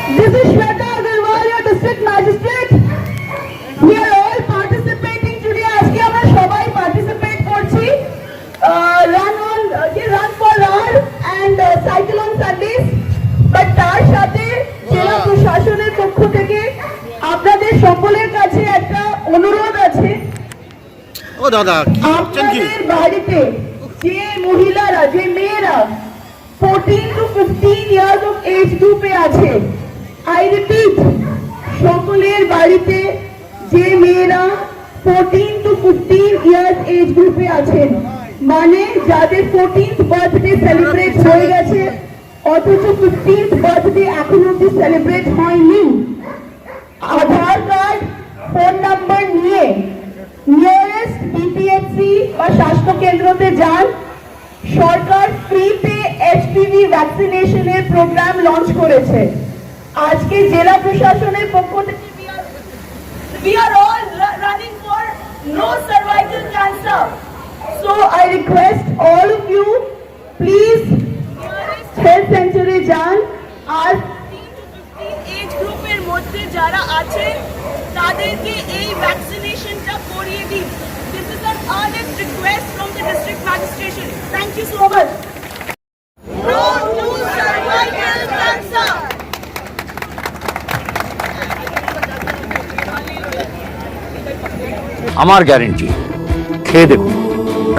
This is Shweta Agarwal, your district magistrate. We are all participating today. আজকে আমরা সবাই participate করছি run for R and cycle on Sundays. But তার সাথে জেলা প্রশাসনের পক্ষ থেকে আপনাদের সকলের কাছে একটা অনুরোধ আছে। ও দাদা কি করছেন কি? আপনাদের বাড়িতে যে মহিলারা যে মেয়েরা 14 to 15 years of age গ্রুপে আছে, I repeat, সকলের বাড়িতে যে মেয়েরা 14 to 15 years age গ্রুপে আছেন, মানে যাদের 14th বার্থডে সেলিব্রেট হয়ে গেছে অথচ 15th বার্থডে এখন অবধি সেলিব্রেট হয়নি, আধার কার্ড ফোন নাম্বার নিয়ে নিয়ারেস্ট বিপিএসসি বা স্বাস্থ্য কেন্দ্রতে যান। সরকার ফ্রিতে এইচপিভি ভ্যাকসিনেশনের প্রোগ্রাম লঞ্চ করেছে। আজকে জেলা প্রশাসনের পক্ষ থেকে we are all running for no cervical cancer. So I request all of you, please health center-এ যান আর 15 to 15 এজ গ্রুপের মধ্যে যারা আছেন তাদেরকে এই ভ্যাকসিনেশনটা করিয়ে দিন। This is an earnest request from the district magistrate. Thank you so much. No to cervical cancer. আমার গ্যারেন্টি খেয়ে দেখুন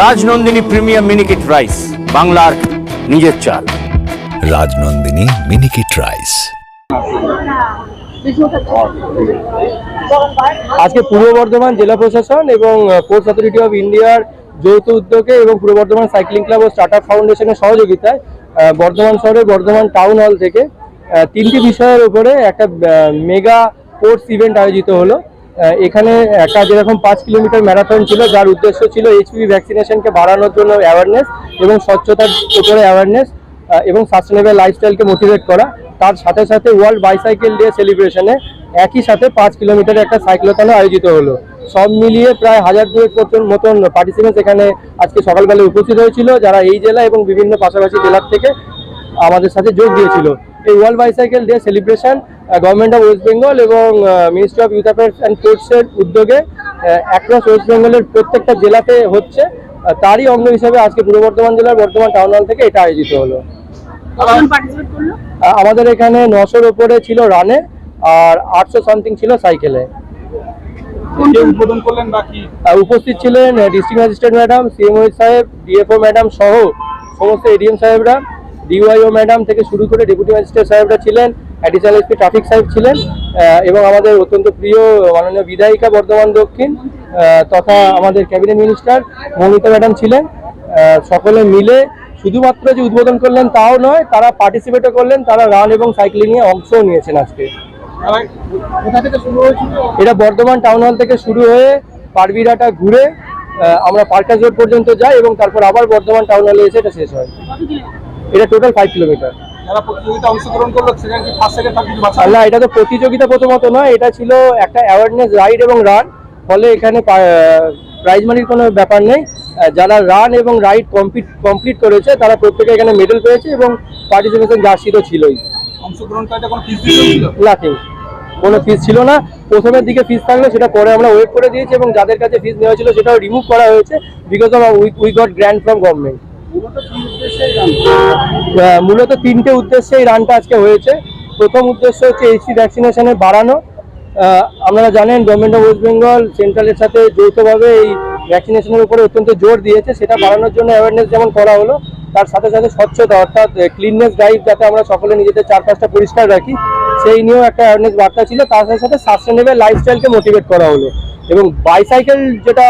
রাজনন্দিনী প্রিমিয়াম মিনিকেট রাইস, বাংলার নিজের চাল। রাজনন্দিনী মিনিকেট রাইস। আজকে পূর্ব বর্ধমান জেলা প্রশাসন এবং স্পোর্টস অথরিটি অফ ইন্ডিয়ার যৌথ উদ্যোগে এবং পূর্ব বর্ধমান সাইক্লিং ক্লাব ও স্টার্টআপ ফাউন্ডেশনের সহযোগিতায় বর্ধমান শহরের বর্ধমান টাউন হল থেকে 3টি বিষয়ের উপরে একটা মেগা স্পোর্টস ইভেন্ট আয়োজিত হলো। এখানে একটা যেরকম 5 কিলোমিটার ম্যারাথন ছিল, যার উদ্দেশ্য ছিল এইচপিভি ভ্যাকসিনেশনকে বাড়ানোর জন্য অ্যাওয়ারনেস এবং স্বচ্ছতার উপরে অ্যাওয়ারনেস এবং সাস্টেনেবল লাইফস্টাইলকে মোটিভেট করা। তার সাথে সাথে ওয়ার্ল্ড বাইসাইকেল ডে সেলিব্রেশনে একই সাথে 5 কিলোমিটার একটা সাইক্লোথনও আয়োজিত হলো। সব মিলিয়ে প্রায় 1000 মতন পার্টিসিপেন্টস এখানে আজকে সকালবেলায় উপস্থিত হয়েছিল, যারা এই জেলা এবং বিভিন্ন পাশাপাশি জেলার থেকে আমাদের সাথে যোগ দিয়েছিল। এই world bicycle day celebration government of West Bengal এবং ministry of youth affairs and স্পোর্টসের উদ্যোগে অ্যাক্রস ওয়েস্ট বেঙ্গলের প্রত্যেকটা জেলাতে হচ্ছে। তারই অঙ্গ হিসেবে আজকে পূর্ব বর্ধমান জেলার বর্ধমান টাউন হল থেকে এটা আয়োজিত হলো। আমাদের এখানে 900-র উপরে ছিল রানে আর 800 সামথিং ছিল সাইকেলে। উপস্থিত ছিলেন ডিস্ট্রিক্ট ম্যাজিস্ট্রেট ম্যাডাম, সিএমও সাহেব, ডিএফও ম্যাডাম সহ সমস্ত এডিএম সাহেবরা, ডিওয়াইও ম্যাডাম থেকে শুরু করে ডেপুটি ম্যাজিস্ট্রেট সাহেবরা ছিলেন, অ্যাডিশনাল এসপি ট্রাফিক সাহেব ছিলেন এবং আমাদের অত্যন্ত প্রিয় মাননীয় বিধায়িকা বর্ধমান দক্ষিণ তথা আমাদের ক্যাবিনেট মিনিস্টার মৌমিতা ম্যাডাম ছিলেন। সকলে মিলে শুধুমাত্র যে উদ্বোধন করলেন তাও নয়, তারা পার্টিসিপেটও করলেন, তারা রান এবং সাইক্লিংয়ে অংশও নিয়েছেন। আজকে এটা বর্ধমান টাউন হল থেকে শুরু হয়ে পারবিরাটা ঘুরে আমরা পার্কাস রোড পর্যন্ত যাই এবং তারপর আবার বর্ধমান টাউন হলে এসে এটা শেষ হয়। এটা টোটাল 5 কিলোমিটার। না, এটা তো প্রতিযোগিতা প্রথমত নয়, এটা ছিল একটা অ্যাওয়ারনেস রাইড এবং রান। ফলে এখানে প্রাইজ মানির কোনো ব্যাপার নেই। যারা রান এবং রাইড কমপ্লিট করেছে তারা প্রত্যেকে এখানে মেডেল পেয়েছে এবং পার্টিসিপেশন জার্সি তো ছিলই। নাথিং, কোনো ফিস ছিল না। প্রথমের দিকে ফিস থাকলে সেটা পরে আমরা ওয়েভ করে দিয়েছি এবং যাদের কাছে ফিস নেওয়া ছিল সেটাও রিমুভ করা হয়েছে because of we got grant from government. মূলত 3টে উদ্দেশ্যে এই রানটা আজকে হয়েছে। প্রথম উদ্দেশ্য হচ্ছে এইচপি ভ্যাকসিনেশনে বাড়ানো। আপনারা জানেন গভর্নমেন্ট অফ ওয়েস্ট বেঙ্গল সেন্ট্রালের সাথে যৌথভাবে এই ভ্যাকসিনেশনের উপরে অত্যন্ত জোর দিয়েছে। সেটা বাড়ানোর জন্য অ্যাওয়ারনেস যেমন করা হলো, তার সাথে সাথে স্বচ্ছতা অর্থাৎ ক্লিননেস ড্রাইভ, যাতে আমরা সকলে নিজেদের চারপাশটা পরিষ্কার রাখি, সেই নিয়েও একটা অ্যাওয়ারনেস বার্তা ছিল। তার সাথে সাথে সাস্টেনেবল লাইফস্টাইলকে মোটিভেট করা হলো এবং বাইসাইকেল যেটা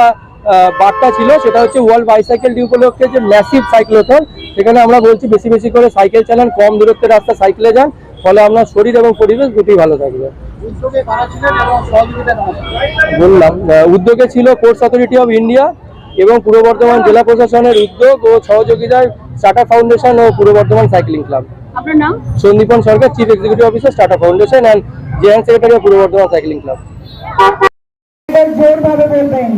বার্তা ছিল সেটা হচ্ছে ওয়ার্ল্ড বাইসাইকেল ডে উপলক্ষে যে ম্যাসিভ সাইক্লোথন, সেখানে আমরা বলছি বেশি বেশি করে সাইকেল চালান, কম দূরত্বের রাস্তা সাইকেলে যান, ফলে আপনার শরীর এবং পরিবেশ দুটোই ভালো থাকবে। বললাম উদ্যোগে ছিল স্পোর্টস অথরিটি অফ ইন্ডিয়া এবং পূর্ব বর্ধমান জেলা প্রশাসনের উদ্যোগ ও সহযোগিতায় স্টার্টআপ ফাউন্ডেশন ও পূর্ব বর্ধমান সাইক্লিং ক্লাব। আপনার নাম? Sandipan Sarkar, chief executive officer, startup foundation and joint secretary of Purba Bardhaman cycling club. জোরভাবে বলবেন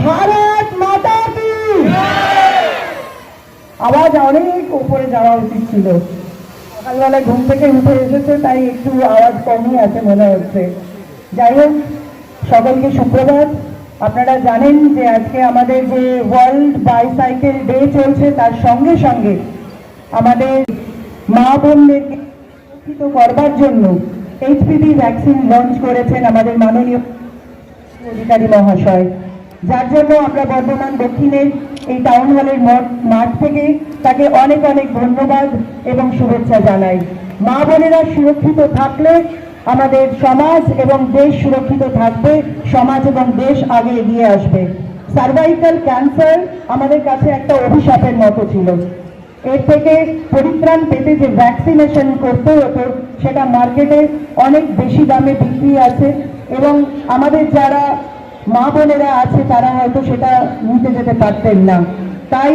ভারত মাতা কি। আওয়াজ অনেক উপরে যাওয়া উচিত ছিল। সকালবেলায় ঘুম থেকে উঠে এসেছে, তাই একটু আওয়াজ কমই আছে মনে হচ্ছে। যাই হোক, সকলকে সুপ্রভাত। আপনারা জানেন যে আজকে আমাদের যে ওয়ার্ল্ড বাইসাইকেল ডে চলছে, তার সঙ্গে সঙ্গে আমাদের মা বোনদেরকে সুরক্ষিত করবার জন্য এইচপিভি ভ্যাকসিন লঞ্চ করেছেন আমাদের মাননীয় অধিকারী মহাশয়, যার জন্য আমরা বর্ধমান দক্ষিণের এই টাউন হলের মাঠ থেকে তাকে অনেক অনেক ধন্যবাদ এবং শুভেচ্ছা জানাই। মা বোনেরা সুরক্ষিত থাকলে আমাদের সমাজ এবং দেশ সুরক্ষিত থাকবে, সমাজ এবং দেশ আগে এগিয়ে আসবে। সার্ভাইকাল ক্যান্সার আমাদের কাছে একটা অভিশাপের মতো ছিল। এর থেকে পরিত্রাণ পেতে যে ভ্যাকসিনেশন করতে হতো, সেটা মার্কেটে অনেক বেশি দামে বিক্রি আছে এবং আমাদের যারা মা বোনেরা আছে তারা হয়তো সেটা নিতে যেতে পারতেন না। তাই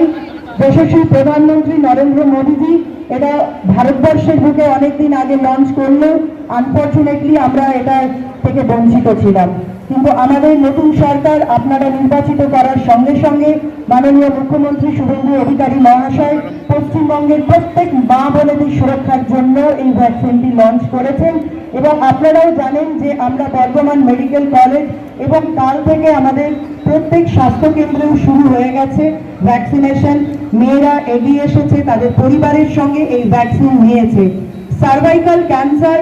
যশস্বী প্রধানমন্ত্রী নরেন্দ্র মোদীজি এটা ভারতবর্ষের বুকে অনেকদিন আগে লঞ্চ করলেও আনফর্চুনেটলি আমরা এটা থেকে বঞ্চিত ছিলাম। কিন্তু আমাদের নতুন সরকার আপনারা নির্বাচিত করার সঙ্গে সঙ্গে মাননীয় মুখ্যমন্ত্রী শুভেন্দু অধিকারী মহাশয় পশ্চিমবঙ্গের প্রত্যেক মা বোনেদের সুরক্ষার জন্য এই ভ্যাকসিনটি লঞ্চ করেছেন। এবং আপনারাও জানেন যে আমরা বর্ধমান মেডিকেল কলেজ এবং কাল থেকে আমাদের প্রত্যেক স্বাস্থ্যকেন্দ্রেও শুরু হয়ে গেছে ভ্যাকসিনেশন। মেয়েরা এগিয়ে এসেছে, তাদের পরিবারের সঙ্গে এই ভ্যাকসিন নিয়েছে। সার্ভাইকাল ক্যান্সার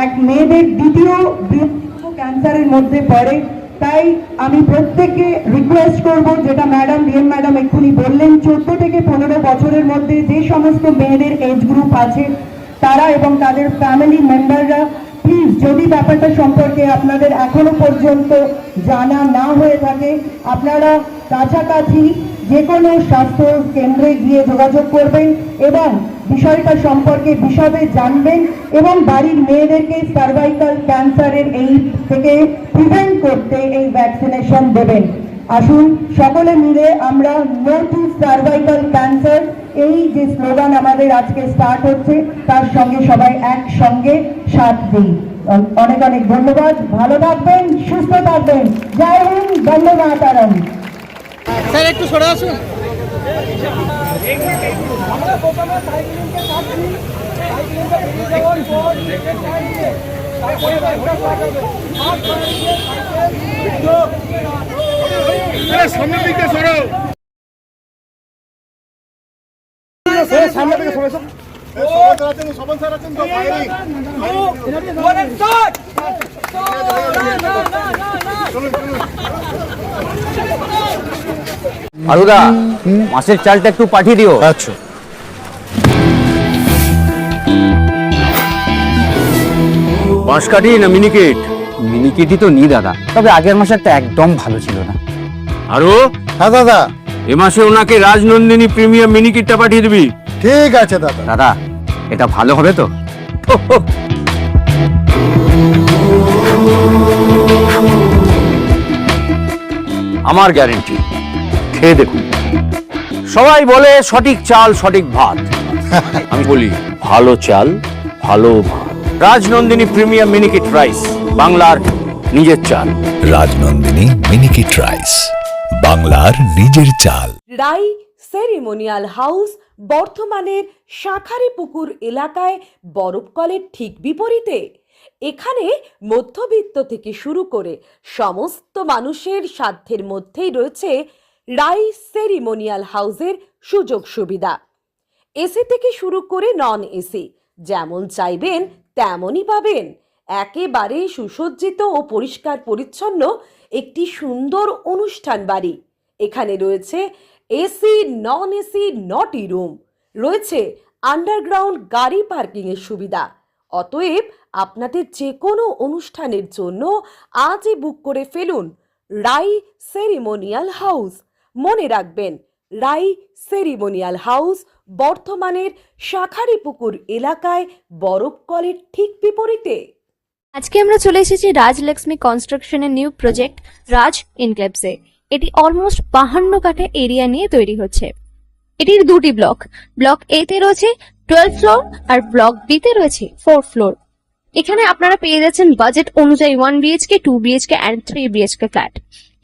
এক মেয়েদের দ্বিতীয় বৃহত্তম ক্যান্সারের মধ্যে পড়ে। তাই আমি প্রত্যেককে রিকোয়েস্ট করব, যেটা ডিএম ম্যাডাম এক্ষুনি বললেন, 14 থেকে 15 বছরের মধ্যে যে সমস্ত মেয়েদের এজ গ্রুপ আছে তারা এবং তাদের ফ্যামিলি মেম্বাররা প্লিজ, যদি ব্যাপারটা সম্পর্কে আপনাদের এখনো পর্যন্ত জানা না হয়ে থাকে, আপনারা কাছাকাছি যে কোনো স্বাস্থ্য কেন্দ্রে গিয়ে যোগাযোগ করবেন এবং বিষয়টা সম্পর্কে বিশদে জানবেন এবং বাড়ির মেয়েদেরকে সার্ভাইকাল ক্যান্সারের এই থেকে প্রিভেন্ট করতে এই ভ্যাকসিনেশন দেবেন। আসুন সকলে মিলে আমরা নো টু সার্ভাইকাল ক্যান্সার, এই যে স্লোগান আমাদের আজকে স্টার্ট হচ্ছে, তার সঙ্গে সবাই একসঙ্গে সাথ দিই। অনেক অনেক ধন্যবাদ, ভালো থাকবেন, সুস্থ থাকবেন। জয় হিন্দ, বন্দে মাতরম। স্যার একটু সরে আসুন। সামনের দিকে সরো, সামনে থেকে সরে সবাই স্যার আছেন তো ফায়ারিং। আলুদা, মাছের চালটা একটু পাঠিয়ে দিও। আচ্ছা। বাঁশকাঠি না মিনিকেট? মিনিকেটই তো নি দাদা, তবে আগের মাসেরটা একদম ভালো ছিল না। আরো হ্যাঁ দাদা, এ মাসে ওনাকে রাজনন্দিনী প্রিমিয়াম মিনিকেটটা পাঠিয়ে দিবি। ঠিক আছে দাদা। দাদা, এটা ভালো হবে তো? আমার গ্যারেন্টি, খেয়ে দেখুন। সবাই বলে সঠিক চাল সঠিক ভাত, আমি বলি ভালো চাল ভালো ভাত। রাজনন্দিনী প্রিমিয়াম মিনিকেট রাইস, বাংলার নিজের চাল। রাজনন্দিনী মিনিকিট রাইস, বাংলার নিজের চাল। রাই সেরিমোনিয়াল হাউস বর্ধমানের শাঁখারীপুকুর এলাকায় বরফকলের ঠিক বিপরীতে। এখানে মধ্যবিত্ত থেকে শুরু করে সমস্ত মানুষের সাধ্যের মধ্যেই রয়েছে রাই সেরিমোনিয়াল হাউসের সুযোগ সুবিধা। এসি থেকে শুরু করে নন এসি, যেমন চাইবেন তেমনই পাবেন। একেবারে সুসজ্জিত ও পরিষ্কার পরিচ্ছন্ন একটি সুন্দর অনুষ্ঠান বাড়ি। এখানে রয়েছে এসি, নন এসি, নটি রুম, রয়েছে আন্ডারগ্রাউন্ড গাড়ি পার্কিং এর সুবিধা। অতএব আপনাদের যে কোনো অনুষ্ঠানের জন্য আজই বুক করে ফেলুন রাই সেরিমোনিয়াল হাউস। মনে রাখবেন, রাই সেরিমোনিয়াল হাউস বর্ধমানের শাঁখারীপুকুর এলাকায় বরফকলের ঠিক বিপরীতে। আজকে আমরা চলে এসেছি রাজলক্ষ্মী কনস্ট্রাকশনের নিউ প্রজেক্ট রাজ ইনক্লেভসে। এটি অলমোস্ট 52 কাঠা এরিয়া নিয়ে তৈরি হচ্ছে। এটির দুটি ব্লক, ব্লক এ তে রয়েছে 12 ফ্লোর আর ব্লক বি তে রয়েছে 4 ফ্লোর। এখানে আপনারা পেয়ে যাচ্ছেন বাজেট অনুযায়ী 1 BHK, 2 BHK and 3 BHK flat.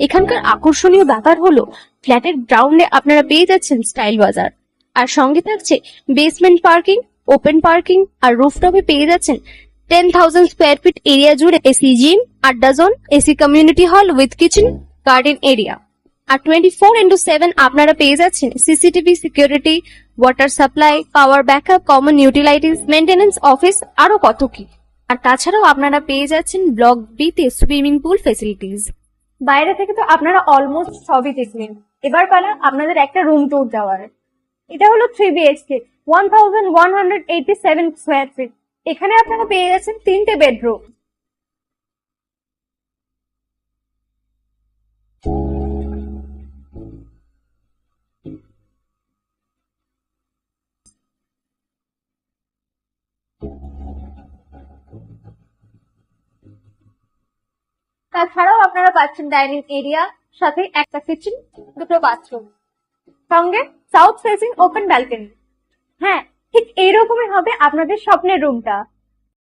এখানকার আকর্ষণীয় ব্যাপার হলো ফ্ল্যাটের গ্রাউন্ডে আপনারা পেয়ে যাচ্ছেন স্টাইল বাজার, আর সঙ্গে থাকছে বেসমেন্ট পার্কিং, ওপেন পার্কিং আর রুফটপে পেয়ে যাচ্ছেন 10,000 স্কোয়ার ফিট এরিয়া জুড়ে এসি জিম, আড্ডা zone, AC community hall with kitchen, garden area. আর 24/7 আপনারা পেয়ে যাচ্ছেন CCTV security, water supply, power backup, common utilities, maintenance office, আরো কত কি। আর তাছাড়াও আপনারা পেয়ে যাচ্ছেন ব্লক বি তে সুইমিং পুল ফেসিলিটিস। বাইরে থেকে তো আপনারা অলমোস্ট সবই দেখলেন, এবার পালা আপনাদের একটা রুম ট্যুর দেওয়ার। এটা হলো 3 BHK, 1187 স্কোয়ার ফিট। এখানে আপনারা পেয়ে যাচ্ছেন 3টে বেডরুম। তাছাড়াও আপনারা পাচ্ছেন ডাইনিং এরিয়া, সাথে একটা কিচেন, দুটো বাথরুম, সঙ্গে সাউথ ফেসিং ওপেন ব্যালকনি। হ্যাঁ, ঠিক এইরকমই হবে আপনাদের স্বপ্নের রুমটা।